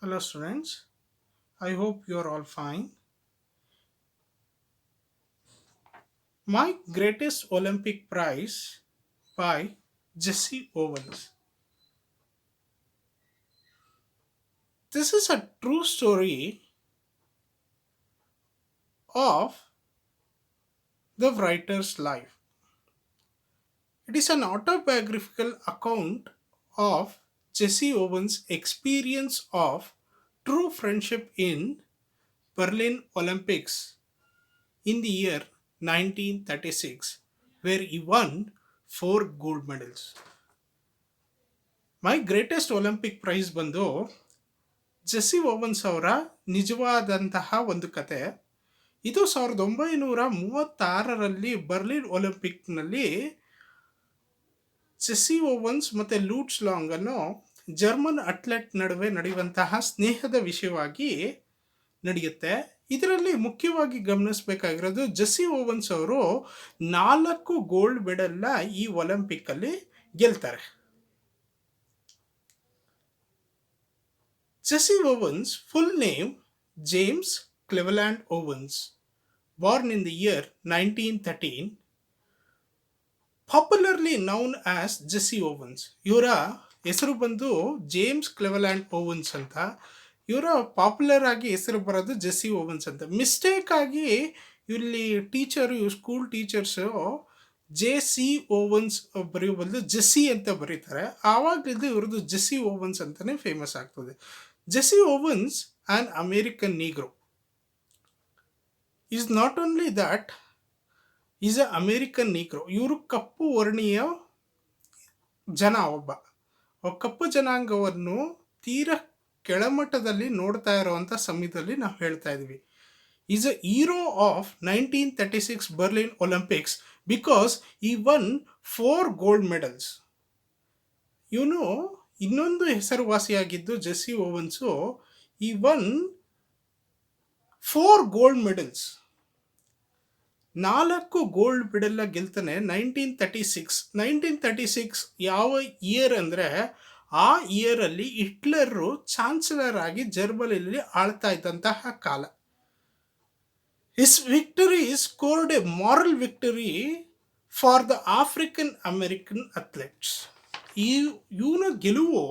Hello, students. I hope you are all fine. My greatest Olympic prize by Jesse Owens. This is a true story of the writer's life. It is an autobiographical account of Jesse Owens' experience of true friendship in Berlin Olympics in the year 1936, where he won four gold medals. My greatest Olympic price ಬಂದು Jessie Owens ಅವರ ನಿಜವಾದಂತಹ ಒಂದು ಕತೆ. ಇದು 1936ರಲ್ಲಿ Berlin ಒಲಿಂಪಿಕ್ನಲ್ಲಿ Jessie ovens ಮತ್ತು ಲೂಟ್ಸ್ long ಅನ್ನೋ German athlete ನಡುವೆ ನಡೆಯುವಂತಹ ಸ್ನೇಹದ ವಿಷಯವಾಗಿ ನಡೆಯುತ್ತೆ. ಇದರಲ್ಲಿ ಮುಖ್ಯವಾಗಿ ಗಮನಿಸಬೇಕಾಗಿರೋದು ಜೆಸ್ಸಿ ಓವನ್ಸ್ ಅವರು 4 ಗೋಲ್ಡ್ ಮೆಡಲ್ನ ಈ ಒಲಿಂಪಿಕ್ಕಲ್ಲಿ ಗೆಲ್ತಾರೆ. Jesse Owens' full name James Cleveland Owens, born in the year 1913, popularly known as Jessie ovens. ಇವರ ಹೆಸರು ಬಂದು ಜೇಮ್ಸ್ ಕ್ಲೆವೆಲ್ಯಾಂಡ್ ಓವನ್ಸ್ ಅಂತ. ಇವರ ಪಾಪ್ಯುಲರ್ ಆಗಿ ಹೆಸರು ಬರೋದು ಜೆಸ್ಸಿ ಓವನ್ಸ್ ಅಂತ. ಮಿಸ್ಟೇಕ್ ಆಗಿ ಇಲ್ಲಿ school teachers J C ovens ಬರೆಯೋ ಬದಲು ಜೆಸ್ಸಿ ಅಂತ ಬರೀತಾರೆ. ಆವಾಗಲಿಂದ ಇವ್ರದ್ದು ಜೆಸ್ಸಿ ಓವನ್ಸ್ ಅಂತಲೇ ಫೇಮಸ್ ಆಗ್ತದೆ. Jessie ovens on American Negro is not only that is a American Negro. ಇವರು ಕಪ್ಪು ವರ್ಣೀಯ ಜನ. ಕಪ್ಪು ಜನಾಂಗವನ್ನು ತೀರಾ ಕೆಳಮಟ್ಟದಲ್ಲಿ ನೋಡ್ತಾ ಇರೋವಂಥ ಸಮಯದಲ್ಲಿ ನಾವು ಹೇಳ್ತಾ ಇದ್ವಿ. Is a hero of 1936 Berlin Olympics because ಈ ವನ್ 4 ಗೋಲ್ಡ್ ಮೆಡಲ್ಸ್. ಇವನು ಇನ್ನೊಂದು ಹೆಸರುವಾಸಿಯಾಗಿದ್ದು ಜೆಸ್ಸಿ ಓವನ್ಸು ಈ ವನ್ 4 ಗೋಲ್ಡ್ ಮೆಡಲ್ಸ್. 4 ಗೋಲ್ಡ್ ಮೆಡಲ್ನ ಗೆಲ್ತಾನೆ 1936 ಯಾವ ಇಯರ್ ಅಂದರೆ ಆ ಇಯರಲ್ಲಿ ಹಿಟ್ಲರು ಚಾನ್ಸಲರ್ ಆಗಿ ಜರ್ಮನಿಯಲ್ಲಿ ಆಳ್ತಾ ಇದ್ದಂತಹ ಕಾಲ. His victory scored A moral victory for the African American athletes. ಇವನ ಗೆಲುವು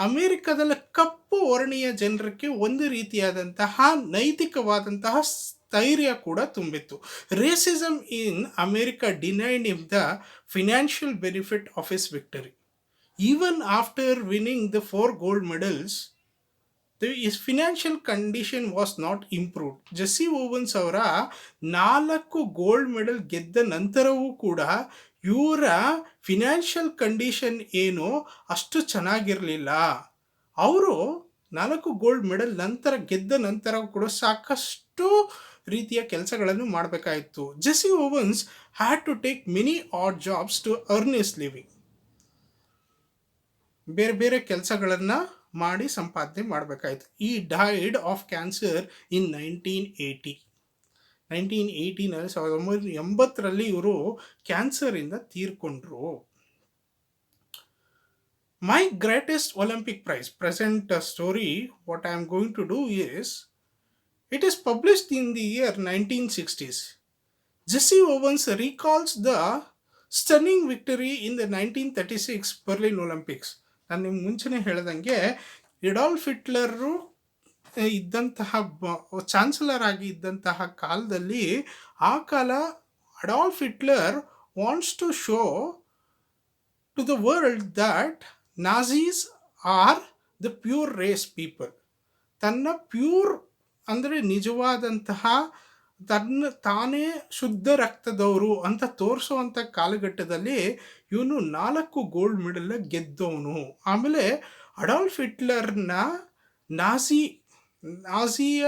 ಅಮೆರಿಕದಲ್ಲಿ ಕಪ್ಪು ವರ್ಣೀಯ ಜನರಿಗೆ ಒಂದು ರೀತಿಯಾದಂತಹ ನೈತಿಕವಾದಂತಹ ಸ್ಥೈರ್ಯ ಕೂಡ ತುಂಬಿತ್ತು. Racism in America denied him the financial benefit of his victory. Even after winning the 4 gold medals, his financial condition was not improved. Jessie Owens ಅವರ 4 gold medal ಗೆದ್ದ ನಂತರವೂ ಕೂಡ ಇವರ ಫಿನಾನ್ಷಿಯಲ್ ಕಂಡೀಷನ್ ಏನು ಅಷ್ಟು ಚೆನ್ನಾಗಿರಲಿಲ್ಲ. ಅವರು 4 ಗೋಲ್ಡ್ ಮೆಡಲ್ ಗೆದ್ದ ನಂತರ ಕೂಡ ಸಾಕಷ್ಟು ರೀತಿಯ ಕೆಲಸಗಳನ್ನು ಮಾಡಬೇಕಾಯಿತು. Jesse Owens had to take many odd jobs to earn his living. ಬೇರೆ ಬೇರೆ ಕೆಲಸಗಳನ್ನು ಮಾಡಿ ಸಂಪಾದನೆ ಮಾಡಬೇಕಾಯಿತು. ಈ ಡೈಡ್ ಆಫ್ ಕ್ಯಾನ್ಸರ್ ಇನ್ 1980. 1980 ಇವರು ಕ್ಯಾನ್ಸರಿಂದ ತೀರ್ಕೊಂಡ್ರು. My greatest Olympic prize present story what I am going to do is it is published in the year 1960s. Jesse Owens recalls the stunning victory in the 1936 Berlin Olympics. ನಾನು ನಿಮ್ಗೆ ಮುಂಚೆನೇ ಹೇಳ್ದಂಗೆ ಎಡಾಲ್ಫ್ Hitler ಇದ್ದಂತಹ chancellor ಆಗಿ ಇದ್ದಂತಹ ಕಾಲದಲ್ಲಿ, ಆ ಕಾಲ Adolf Hitler wants to show to the world that Nazis are the pure race people. ತನ್ನ ಪ್ಯೂರ್ ಅಂದರೆ ನಿಜವಾದಂತಹ ತಾನೇ ಶುದ್ಧ ರಕ್ತದವರು ಅಂತ ತೋರಿಸುವಂಥ ಕಾಲಘಟ್ಟದಲ್ಲಿ ಇವನು 4 ಗೋಲ್ಡ್ ಮೆಡಲ್ನ ಗೆದ್ದವನು. ಆಮೇಲೆ ಅಡಾಲ್ಫ್ ಹಿಟ್ಲರ್ನ ನಾಜಿಯ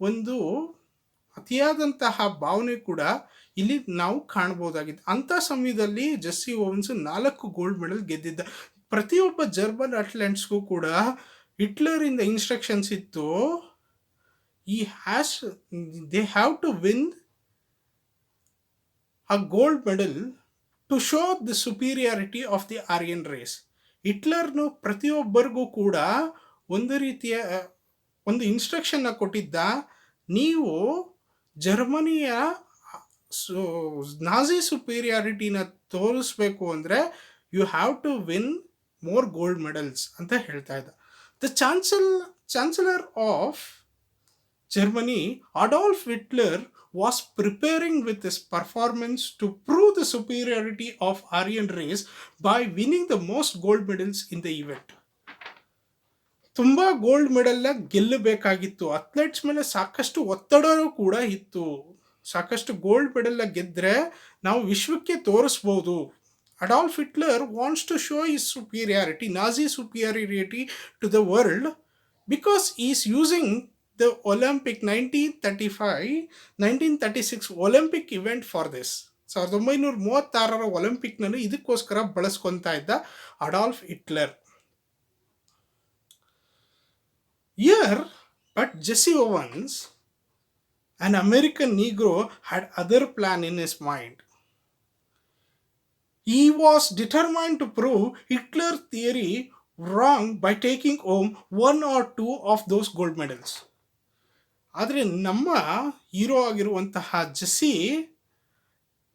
ಒಂದು ಅತಿಯಾದಂತಹ ಭಾವನೆ ಕೂಡ ಇಲ್ಲಿ ನಾವು ಕಾಣ್ಬೋದಾಗಿದೆ. ಅಂಥ ಸಮಯದಲ್ಲಿ ಜೆಸ್ಸಿ ಓವನ್ಸ್ 4 ಗೋಲ್ಡ್ ಮೆಡಲ್ ಗೆದ್ದಿದ್ದ. ಪ್ರತಿಯೊಬ್ಬ ಜರ್ಮನ್ ಅಥ್ಲೆಟ್ಸ್ಗೂ ಕೂಡ ಹಿಟ್ಲರಿಂದ ಇನ್ಸ್ಟ್ರಕ್ಷನ್ಸ್ ಇತ್ತು, they have to win a gold medal to show the superiority of the Aryan race. ಹಿಟ್ಲರ್ನು ಪ್ರತಿಯೊಬ್ಬರಿಗೂ ಕೂಡ ಒಂದು ರೀತಿಯ ಒಂದು ಇನ್ಸ್ಟ್ರಕ್ಷನ್ನ ಕೊಟ್ಟಿದ್ದ, ನೀವು ಜರ್ಮನಿಯ ಸೊ ನಾಜಿ ಸುಪೀರಿಯಾರಿಟಿನ ತೋರಿಸ್ಬೇಕು ಅಂದರೆ you have to win more gold medals ಅಂತ ಹೇಳ್ತಾ ಇದ್ದ. The chancellor of Germany, Adolf Hitler, was preparing with his performance to prove the superiority of Aryan race by winning the most gold medals in the event. ತುಂಬ gold ಮೆಡಲ್ನ ಗೆಲ್ಲಬೇಕಾಗಿತ್ತು. Athletes ಮೇಲೆ ಸಾಕಷ್ಟು ಒತ್ತಡವೂ ಕೂಡ ಇತ್ತು. ಸಾಕಷ್ಟು gold ಮೆಡಲ್ನ ಗೆದ್ದರೆ ನಾವು ವಿಶ್ವಕ್ಕೆ ತೋರಿಸ್ಬೋದು. Adolf Hitler wants to show his superiority, Nazi superiority to the world, because is using the Olympic 1936 Olympic event for this. 1936 ಒಲಿಂಪಿಕ್ನನ್ನು ಇದಕ್ಕೋಸ್ಕರ ಬಳಸ್ಕೊತಾ ಇದ್ದ Adolf Hitler. Here, but Jesse Owens, an American Negro, had other plan in his mind. He was determined to prove Hitler's theory wrong by taking home 1 or 2 of those gold medals. ಆದರೆ ನಮ್ಮ hero ಆಗಿರುವಂತಹ Jessie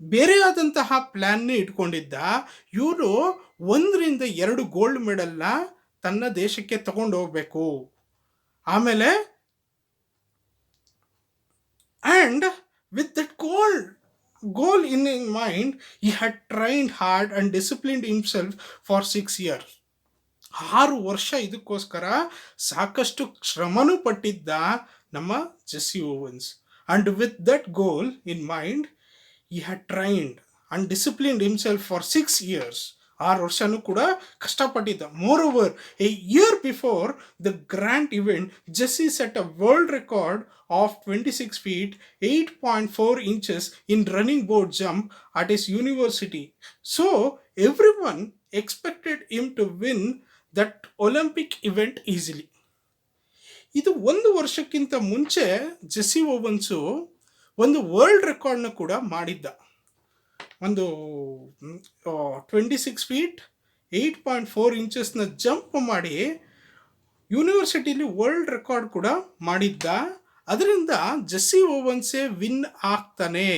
ಬೇರೆಯಾದಂತಹ ಪ್ಲ್ಯಾನ್ನೇ ಇಟ್ಕೊಂಡಿದ್ದ. ಇವರು 1-2 gold ಮೆಡಲ್ನ ತನ್ನ ದೇಶಕ್ಕೆ ತಗೊಂಡು ಹೋಗ್ಬೇಕು. ಆಮೇಲೆ and with that goal in mind, he had trained hard and disciplined himself for 6 years. 6 ವರ್ಷ ಇದಕ್ಕೋಸ್ಕರ ಸಾಕಷ್ಟು ಶ್ರಮನೂ ಪಟ್ಟಿದ್ದ ನಮ್ಮ Jesse Owens. And with that goal in mind he had trained and disciplined himself for 6 years. 6 ವರ್ಷನೂ ಕೂಡ ಕಷ್ಟಪಟ್ಟಿದ್ದ. Moreover, a year before the grand event, Jesse set a world record of 26 feet 8.4 inches in running board jump at his university. So everyone expected him to win that Olympic event easily. ಇದು 1 ವರ್ಷಕ್ಕಿಂತ ಮುಂಚೆ Jessie ಓವನ್ಸು ಒಂದು world ರೆಕಾರ್ಡ್ನ ಕೂಡ ಮಾಡಿದ್ದ. ಒಂದು 26 feet 8.4 ಇಂಚಸ್ನ jump ಮಾಡಿ ಯೂನಿವರ್ಸಿಟಿಲಿ world record ಕೂಡ ಮಾಡಿದ್ದ. ಅದರಿಂದ ಜೆಸ್ಸಿ ಓವನ್ಸೇ ವಿನ್ ಆಗ್ತಾನೆ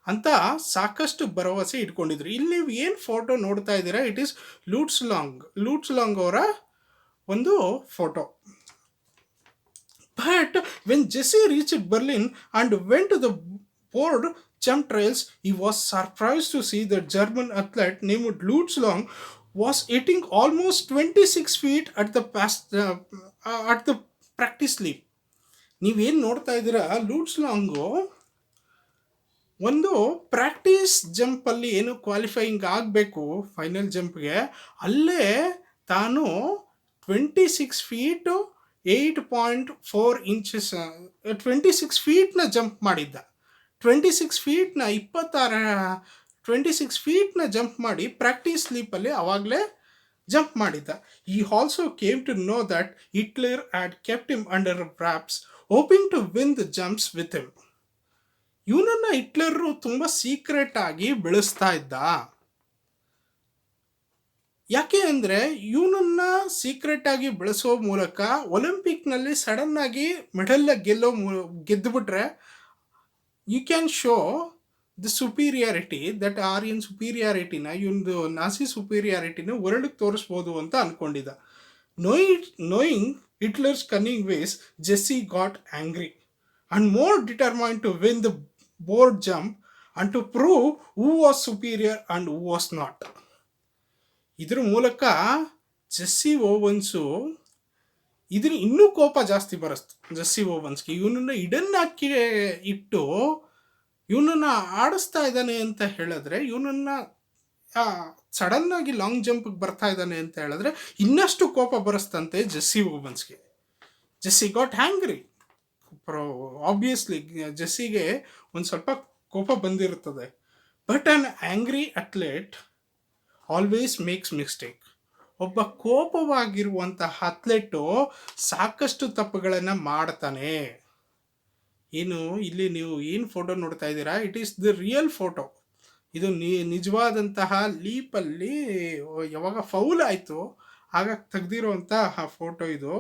ಅಂತ ಸಾಕಷ್ಟು ಭರವಸೆ ಇಟ್ಕೊಂಡಿದ್ರು. ಇಲ್ಲಿ ನೀವು ಏನು ಫೋಟೋ ನೋಡ್ತಾ ಇದ್ದೀರಾ, ಇಟ್ ಈಸ್ ಲೂಟ್ಸ್ ಲಾಂಗ್ ಅವರ ಒಂದು photo. But when Jesse reached Berlin and went to the board jump trials, he was surprised to see that German athlete named Lutz Long was hitting almost 26 feet at the practice leap. ನೀವೇನು ನೋಡ್ತಾ ಇದ್ದೀರಾ, ಲೂಟ್ಸ್ long ಒಂದು practice ಜಂಪಲ್ಲಿ ಏನು qualifying ಆಗಬೇಕು final ಜಂಪ್ಗೆ, ಅಲ್ಲೇ ತಾನು 26 feet 8.4 inches 26 ಫೀಟ್ನ jump ಮಾಡಿದ್ದ. 26 ಫೀಟ್ನ jump ಮಾಡಿ ಪ್ರಾಕ್ಟೀಸ್ ಸ್ಲೀಪಲ್ಲಿ ಅವಾಗಲೇ ಜಂಪ್ ಮಾಡಿದ್ದ. He also came to know that Hitler had kept him under wraps, hoping to win the jumps with him. ಇವನನ್ನು ಹಿಟ್ಲರು ತುಂಬ ಸೀಕ್ರೆಟ್ ಆಗಿ ಬೆಳೆಸ್ತಾ ಇದ್ದ. ಯಾಕೆ ಅಂದರೆ ಇವನನ್ನು ಸೀಕ್ರೆಟ್ ಆಗಿ ಬೆಳೆಸೋ ಮೂಲಕ ಒಲಿಂಪಿಕ್ನಲ್ಲಿ ಸಡನ್ನಾಗಿ ಮೆಡಲ್ನ ಗೆದ್ದುಬಿಟ್ರೆ you can show the superiority, that Aryan ಸುಪೀರಿಯಾರಿಟಿನ, ಇವೊಂದು ನಾಸಿ ಸುಪೀರಿಯಾರಿಟಿನ ವರ್ಲ್ಡ್ಗೆ ತೋರಿಸ್ಬೋದು ಅಂತ ಅಂದ್ಕೊಂಡಿದ್ದ. Knowing Hitler's cunning ways, Jesse got angry and more determined to win the board jump and to prove who was superior and who was not. ಇದ್ರ ಮೂಲಕ Jessie ಓವನ್ಸು ಇನ್ನೂ ಕೋಪ ಜಾಸ್ತಿ ಬರಸ್ತು ಜೆಸ್ಸಿ ಓವನ್ಸ್ಗೆ. ಇವನನ್ನು ಹಾಕಿ ಇಟ್ಟು ಇವನನ್ನು ಆಡಿಸ್ತಾ ಇದ್ದಾನೆ ಅಂತ ಹೇಳಿದ್ರೆ, ಇವನನ್ನು ಸಡನ್ನಾಗಿ ಲಾಂಗ್ ಜಂಪಿಗೆ ಬರ್ತಾ ಇದ್ದಾನೆ ಅಂತ ಹೇಳಿದ್ರೆ ಇನ್ನಷ್ಟು ಕೋಪ ಬರಸ್ತಂತೆ ಜೆಸ್ಸಿ ಓವನ್ಸ್ಗೆ. ಜೆಸ್ಸಿ ಗಾಟ್ ಹ್ಯಾಂಗ್ರಿ. ಆಬ್ವಿಯಸ್ಲಿ ಜೆಸ್ಸಿಗೆ ಒಂದು ಸ್ವಲ್ಪ ಕೋಪ ಬಂದಿರುತ್ತದೆ. But on angry athlete always makes mistake. ಒಬ್ಬ ಕೋಪವಾಗಿರುವಂತಹ ಅಥ್ಲೆಟು ಸಾಕಷ್ಟು ತಪ್ಪುಗಳನ್ನು ಮಾಡ್ತಾನೆ. ಏನು ಇಲ್ಲಿ ನೀವು ಏನು ಫೋಟೋ ನೋಡ್ತಾ ಇದ್ದೀರಾ, it is the real photo. ಇದು ನಿಜವಾದಂತಹ ಲೀಪಲ್ಲಿ ಯಾವಾಗ ಫೌಲ್ ಆಯಿತು ಆಗ ತೆಗೆದಿರುವಂತಹ ಫೋಟೋ ಇದು.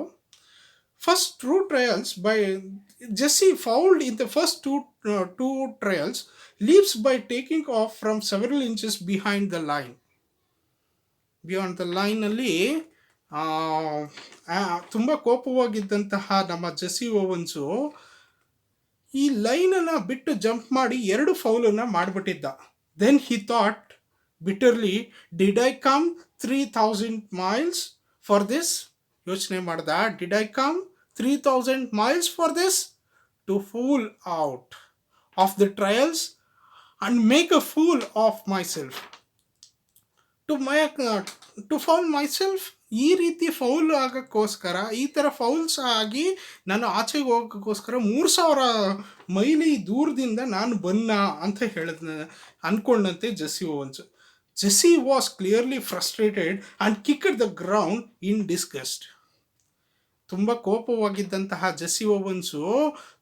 First two trials by Jesse fouled in the first two trials, leaps by taking off from several inches behind the line. Beyond the ಲೈನಲ್ಲಿ ತುಂಬ ಕೋಪವಾಗಿದ್ದಂತಹ ನಮ್ಮ ಜೆಸ್ಸಿ ಓವನ್ಸು ಈ ಲೈನನ್ನು ಬಿಟ್ಟು ಜಂಪ್ ಮಾಡಿ 2 ಫೌಲನ್ನು ಮಾಡಿಬಿಟ್ಟಿದ್ದ. Then he thought bitterly, did I come 3000 miles for this? ಯೋಚನೆ ಮಾಡ್ದ, did I come 3000 miles for this? To fool out of the trials and make a fool of myself. To foul myself. ಈ ರೀತಿ foul ಆಗೋಕ್ಕೋಸ್ಕರ, ಈ ಥರ fowls ಆಗಿ ನಾನು ಆಚೆಗೆ ಹೋಗೋಕ್ಕೋಸ್ಕರ 3000 mile ದೂರದಿಂದ ನಾನು ಬನ್ನ ಅಂತ ಅಂದ್ಕೊಂಡಂತೆ Jesse Owens. Jesse was clearly frustrated and kicked the ground in disgust. ತುಂಬ ಕೋಪವಾಗಿದ್ದಂತಹ ಜೆಸ್ಸಿ ಓವನ್ಸು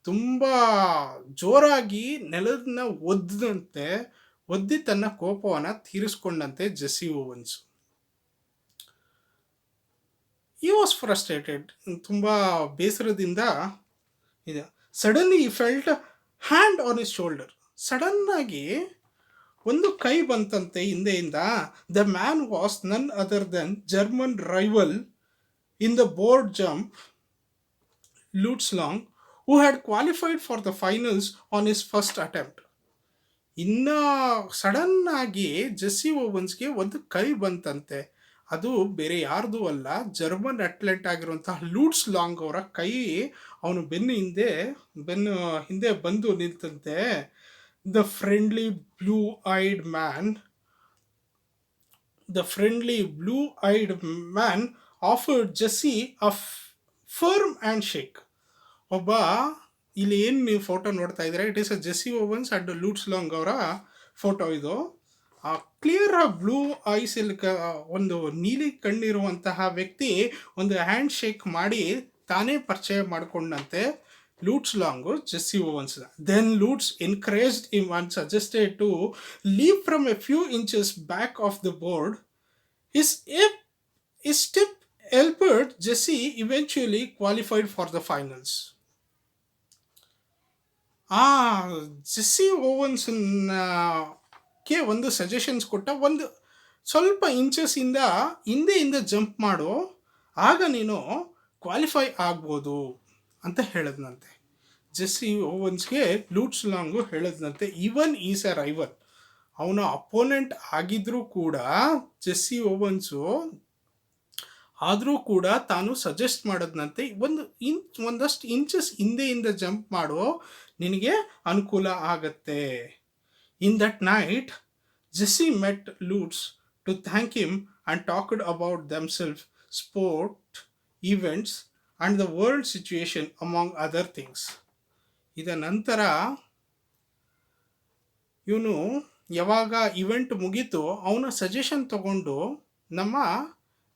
ತುಂಬ ಜೋರಾಗಿ ನೆಲದನ್ನ ಒದ್ದಿ ತನ್ನ ಕೋಪವನ್ನು ತೀರಿಸ್ಕೊಂಡಂತೆ Jesse Owens. He was frustrated, ತುಂಬ ಬೇಸರದಿಂದ ಇದೆ. Suddenly he felt hand on his shoulder. ಸಡನ್ನಾಗಿ ಒಂದು ಕೈ ಬಂತಂತೆ ಹಿಂದೆಯಿಂದ. The man was none other than German rival in the board jump, Luz Long, who had qualified for the finals on his first attempt. ಇನ್ನು ಸಡನ್ನಾಗಿ Jessie ಓವನ್ಸ್ಗೆ ಒಂದು ಕೈ ಬಂತಂತೆ. ಅದು ಬೇರೆ ಯಾರ್ದು ಅಲ್ಲ, ಜರ್ಮನ್ ಅಟ್ಲೆಟ್ ಆಗಿರುವಂತಹ ಲೂಟ್ಸ್ ಲಾಂಗ್ ಅವರ ಕೈ ಅವನು ಬೆನ್ನು ಹಿಂದೆ ಬಂದು ನಿಂತಂತೆ. The friendly blue eyed man offered Jesse a firm hand shake. ಒಬ್ಬ ಇಲ್ಲಿ ಏನು ನೀವು ಫೋಟೋ ನೋಡ್ತಾ ಇದ್ದೀರಾ, it is a Jesse Owens and Luz Long ಅವರ ಫೋಟೋ. ಇದು ಕ್ಲಿಯರ್ ಬ್ಲೂ ಐಸ್ ಇಲ್ಲಿ ಒಂದು ನೀಲಿ ಕಣ್ಣಿರುವಂತಹ ವ್ಯಕ್ತಿ ಒಂದು ಹ್ಯಾಂಡ್ ಶೇಕ್ ಮಾಡಿ ತಾನೇ ಪರಿಚಯ ಮಾಡಿಕೊಂಡಂತೆ Lutz Long Jesse Owens. Then Lutz encouraged him and suggested to leave from a few inches back of the board. His step helped Jesse eventually qualified for the finals. Jesse ಓವನ್ಸ್ಗೆ ಒಂದು suggestions ಕೊಟ್ಟ, ಒಂದು ಸ್ವಲ್ಪ ಇಂಚಸ್ಸಿಂದ ಹಿಂದೆಯಿಂದ jump ಮಾಡು, ಆಗ ನೀನು qualify ಆಗ್ಬೋದು ಅಂತ ಹೇಳಿದ್ನಂತೆ. ಜೆಸ್ಸಿ ಓವನ್ಸ್ಗೆ ಲೂಟ್ಸ್ ಲಾಂಗು ಹೇಳಿದ್ನಂತೆ. ಈವನ್ ಈಸ್ ಎ ರೈವಲ್, ಅವನ ಅಪೋನೆಂಟ್ ಆಗಿದ್ರೂ ಕೂಡ ಜೆಸ್ಸಿ ಓವನ್ಸು ಆದರೂ ಕೂಡ ತಾನು ಸಜೆಸ್ಟ್ ಮಾಡೋದ್ನಂತೆ, ಒಂದಷ್ಟು ಇಂಚಸ್ ಹಿಂದೆಯಿಂದ ಜಂಪ್ ಮಾಡೋ, ನಿನಗೆ ಅನುಕೂಲ ಆಗತ್ತೆ. In that night Jesse met Lutz to thank him and talked about themself, sport, events and the world situation among other things. ಇದರ ನಂತರ ಇವನು ಯಾವಾಗ ಇವೆಂಟ್ ಮುಗೀತು, ಅವನ ಸಜೆಷನ್ ತಗೊಂಡು ನಮ್ಮ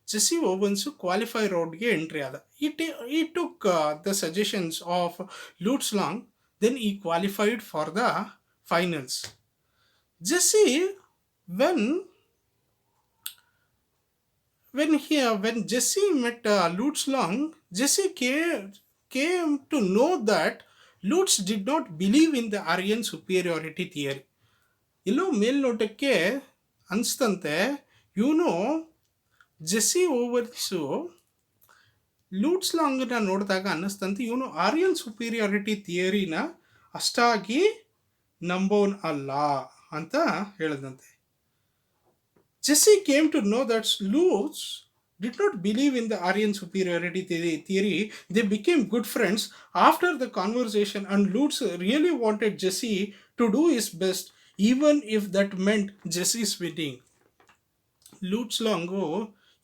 ಜೆಸ್ಸಿ ಓವನ್ಸು ಕ್ವಾಲಿಫೈ ರೌಂಡ್ಗೆ ಎಂಟ್ರಿ ಆದ. He took the suggestions of Lutz Long, then he qualified for the finals. Jesse when Jesse met Lutz Long, Jesse came to know that Lutz did not believe in the Aryan superiority theory. ಎಲ್ಲೋ ಮೇಲ್ನೋಟಕ್ಕೆ ಅನಿಸ್ತಂತೆ ಇವನು Jessie ಓವನ್ಸು ಲೂಟ್ಸ್ ಲಾಂಗ್ನ ನೋಡಿದಾಗ ಅನ್ನಿಸ್ತಂತೆ ಇವನು Aryan superiority ಥಿಯರಿನ ಅಷ್ಟಾಗಿ ನಂಬೋನ್ ಅಲ್ಲ ಅಂತ ಹೇಳಿದಂತೆ. Jesse came to know that Lutz did not believe in the Aryan superiority theory. They became good friends after the conversation, and Lutz really wanted Jesse to do his best, even if that meant Jesse's winning. Lutz Longu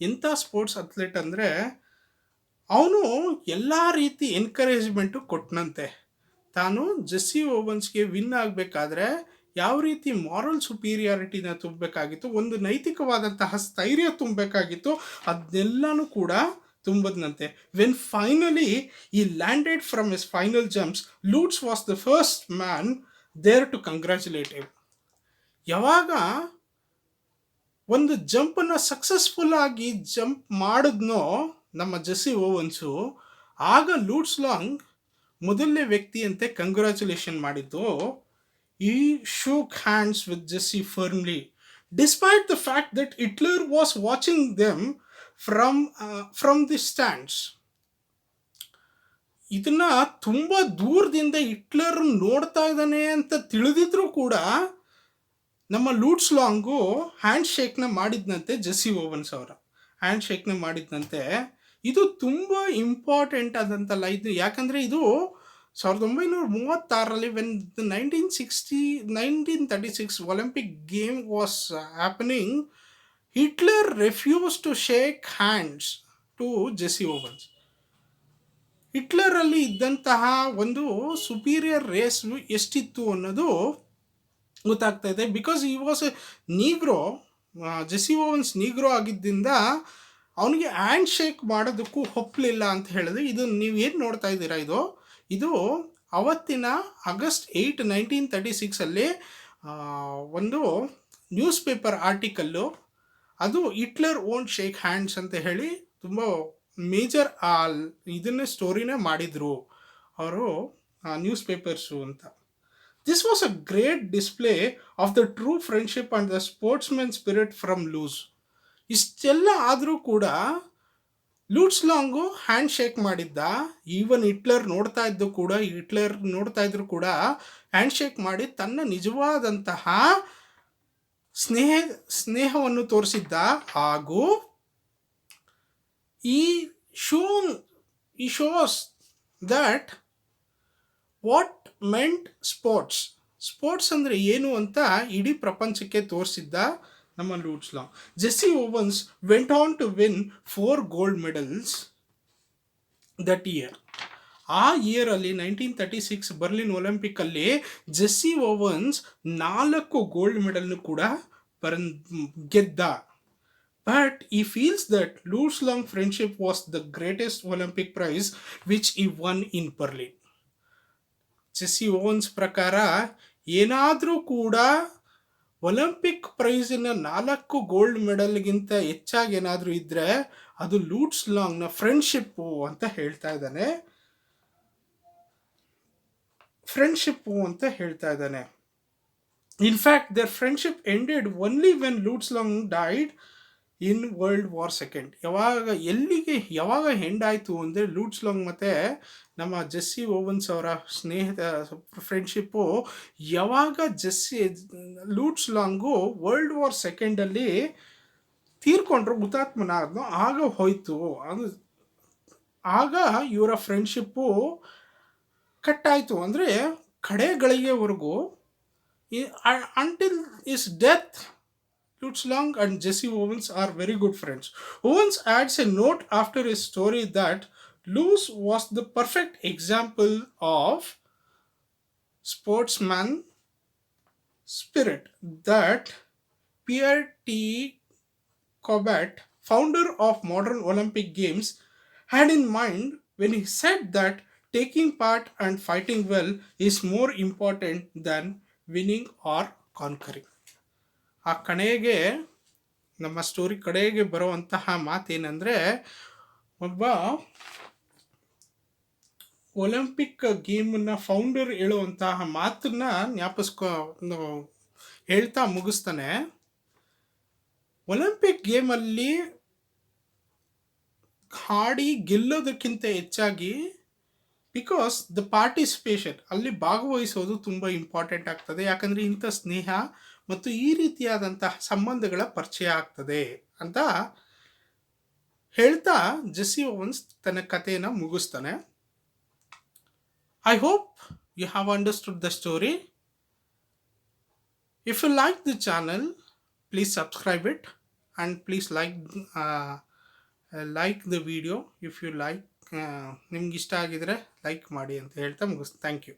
ಎಂಥ sports athlete ಅಂದರೆ ಅವನು ಎಲ್ಲ ರೀತಿ encouragement ಕೊಟ್ಟನಂತೆ. ತಾನು Jessie ಓವನ್ಸ್ಗೆ win ಆಗಬೇಕಾದ್ರೆ ಯಾವ ರೀತಿ moral ಸುಪೀರಿಯಾರಿಟಿನ ತುಂಬಬೇಕಾಗಿತ್ತು, ಒಂದು ನೈತಿಕವಾದಂತಹ ಸ್ಥೈರ್ಯ ತುಂಬಬೇಕಾಗಿತ್ತು, ಅದನ್ನೆಲ್ಲನೂ ಕೂಡ ತುಂಬದ್ನಂತೆ. When finally he landed from his final jumps, Lutz was the first man there to congratulate him. ಯಾವಾಗ ಒಂದು ಜಂಪನ್ನು ಸಕ್ಸಸ್ಫುಲ್ ಆಗಿ ಜಂಪ್ ಮಾಡಿದ್ನೋ ನಮ್ಮ ಜೆಸ್ಸಿ ಓವನ್ಸು, ಆಗ ಲೂಟ್ಸ್ ಲಾಂಗ್ ಮೊದಲನೇ ವ್ಯಕ್ತಿಯಂತೆ ಕಂಗ್ರ್ಯಾಚುಲೇಷನ್ ಮಾಡಿದ್ದು. He shook hands with Jesse firmly despite the fact that Hitler was watching them from the stands. ಇದನ್ನ ತುಂಬಾ ದೂರದಿಂದ ಹಿಟ್ಲರ್ ನೋಡ್ತಾ ಇದ್ದಾನೆ ಅಂತ ತಿಳಿದಿದ್ರು ಕೂಡ ನಮ್ಮ ಲೂಟ್ಸ್ ಲಾಂಗು ಹ್ಯಾಂಡ್ ಶೇಕ್ನ ಮಾಡಿದ್ನಂತೆ. ಜೆಸ್ಸಿ ಓವನ್ಸ್ ಅವರ ಹ್ಯಾಂಡ್ ಶೇಕ್ನ ಮಾಡಿದ್ನಂತೆ. ಇದು ತುಂಬ ಇಂಪಾರ್ಟೆಂಟ್ ಆದಂತಲ್ಲ ಇದು, ಯಾಕಂದರೆ ಇದು 1936 when the 1936 Olympic game was happening, Hitler refuse to shake hands to Jesse Owens. ಹಿಟ್ಲರಲ್ಲಿ ಇದ್ದಂತಹ ಒಂದು ಸುಪೀರಿಯರ್ ರೇಸ್ ಎಷ್ಟಿತ್ತು ಅನ್ನೋದು ಗೊತ್ತಾಗ್ತಾ ಇದೆ. ಬಿಕಾಸ್ ಈ was A Negro, Jessie ovens Negro ಆಗಿದ್ದರಿಂದ ಅವನಿಗೆ ಹ್ಯಾಂಡ್ ಶೇಕ್ ಮಾಡೋದಕ್ಕೂ ಒಪ್ಪಲಿಲ್ಲ ಅಂತ ಹೇಳಿದ್ರೆ, ಇದು ನೀವು ಏನು ನೋಡ್ತಾ ಇದ್ದೀರಾ, ಇದು ಅವತ್ತಿನ ಆಗಸ್ಟ್ 8, 1936 ಒಂದು ನ್ಯೂಸ್ ಪೇಪರ್ ಆರ್ಟಿಕಲ್ಲು, ಅದು ಹಿಟ್ಲರ್ ಓಂಟ್ ಶೇಕ್ ಹ್ಯಾಂಡ್ಸ್ ಅಂತ ಹೇಳಿ ತುಂಬ ಮೇಜರ್ ಇದನ್ನೇ ಸ್ಟೋರಿನೇ ಮಾಡಿದರು ಅವರು ನ್ಯೂಸ್ ಪೇಪರ್ಸು ಅಂತ. This was a great display of the true friendship and the sportsman spirit from Luz. ಇಷ್ಟೆಲ್ಲ ಆದರೂ ಕೂಡ ಲೂಟ್ಸ್ ಲಾಂಗು ಹ್ಯಾಂಡ್ ಶೇಕ್ ಮಾಡಿದ್ದ. ಈವನ್ ಹಿಟ್ಲರ್ ನೋಡ್ತಾ ಇದ್ರು ಕೂಡ ಹ್ಯಾಂಡ್ ಶೇಕ್ ಮಾಡಿ ತನ್ನ ನಿಜವಾದಂತಹ ಸ್ನೇಹವನ್ನು ತೋರಿಸಿದ್ದ. ಹಾಗೂ he shows that what meant sports ಅಂದರೆ ಏನು ಅಂತ ಇಡೀ ಪ್ರಪಂಚಕ್ಕೆ ತೋರಿಸಿದ್ದ ನಮ್ಮ Lutz Long. Jesse Owens went on to win 4 gold medals that year. ಆ ಇಯರಲ್ಲಿ 1936 ಬರ್ಲಿನ್ ಒಲಿಂಪಿಕ್ಕಲ್ಲಿ ಜೆಸ್ಸಿ ಓವನ್ಸ್ 4 ಗೋಲ್ಡ್ ಮೆಡಲ್ನು ಕೂಡ ಗೆದ್ದ. But he feels that Lutz Lang friendship was the greatest Olympic prize which he won in Berlin. Jessie ovens ಪ್ರಕಾರ ಏನಾದರೂ ಕೂಡ Olympic ಪ್ರೈಸಿನ 4 gold ಮೆಡಲ್ಗಿಂತ ಹೆಚ್ಚಾಗಿ ಏನಾದರೂ ಇದ್ದರೆ ಅದು ಲೂಟ್ಸ್ ಲಾಂಗ್ನ ಫ್ರೆಂಡ್ಶಿಪ್ಪು ಅಂತ ಹೇಳ್ತಾ ಇದ್ದಾನೆ. In fact their friendship ended only when Lutz Lang died in World War II. ಯಾವಾಗ ಎಂಡ್ ಆಯಿತು ಅಂದರೆ, ಲೂಟ್ಸ್ ಲಾಂಗ್ ಮತ್ತು ನಮ್ಮ ಜೆಸ್ಸಿ ಓವನ್ಸ್ ಅವರ ಫ್ರೆಂಡ್ಶಿಪ್ಪು ಯಾವಾಗ ಲೂಟ್ಸ್ ಲಾಂಗು ವರ್ಲ್ಡ್ ವಾರ್ II ತೀರ್ಕೊಂಡ್ರು, ಹುತಾತ್ಮನಾದ್ನು, ಆಗ ಹೋಯಿತು. ಆಗ ಇವರ ಫ್ರೆಂಡ್ಶಿಪ್ಪು ಕಟ್ಟಾಯಿತು. ಅಂದರೆ ಕಡೆ ಗಳಿಗೆವರೆಗೂ, until his death, Lutz Lang and Jesse Owens are very good friends. Owens adds a note after his story that Lutz was the perfect example of sportsman spirit that Pierre T. Courbet, founder of modern Olympic Games, had in mind when he said that taking part and fighting well is more important than winning or conquering. ಆ ಕಡೆಗೆ, ನಮ್ಮ story ಕಡೆಗೆ ಬರುವಂತಹ ಮಾತೇನೆಂದರೆ, ಒಬ್ಬ Olympic ಗೇಮನ್ನು founder ಹೇಳುವಂತಹ ಮಾತನ್ನ ಹೇಳ್ತಾ ಮುಗಿಸ್ತಾನೆ. Olympic ಗೇಮಲ್ಲಿ ಹಾಡಿ ಗೆಲ್ಲೋದಕ್ಕಿಂತ ಹೆಚ್ಚಾಗಿ, ಬಿಕಾಸ್ ದ ಪಾರ್ಟಿಸಿಪೇಷನ್, ಅಲ್ಲಿ ಭಾಗವಹಿಸೋದು ತುಂಬ ಇಂಪಾರ್ಟೆಂಟ್ ಆಗ್ತದೆ. ಯಾಕಂದರೆ ಇಂಥ ಸ್ನೇಹ ಮತ್ತು ಈ ರೀತಿಯಾದಂತಹ ಸಂಬಂಧಗಳ ಪರಿಚಯ ಆಗ್ತದೆ ಅಂತ ಹೇಳ್ತಾ ಜೆಸ್ಸಿ ಓವನ್ಸ್ ತನ್ನ ಕಥೆಯನ್ನು ಮುಗಿಸ್ತಾನೆ. I hope you have understood the story. If you like the channel, please subscribe it and please like the video. If you like, ನಿಮ್ಗೆ ಇಷ್ಟ ಆಗಿದರೆ ಲೈಕ್ ಮಾಡಿ ಅಂತ ಹೇಳ್ತಾ ಮುಗಿಸ್ತೀನಿ. Thank you.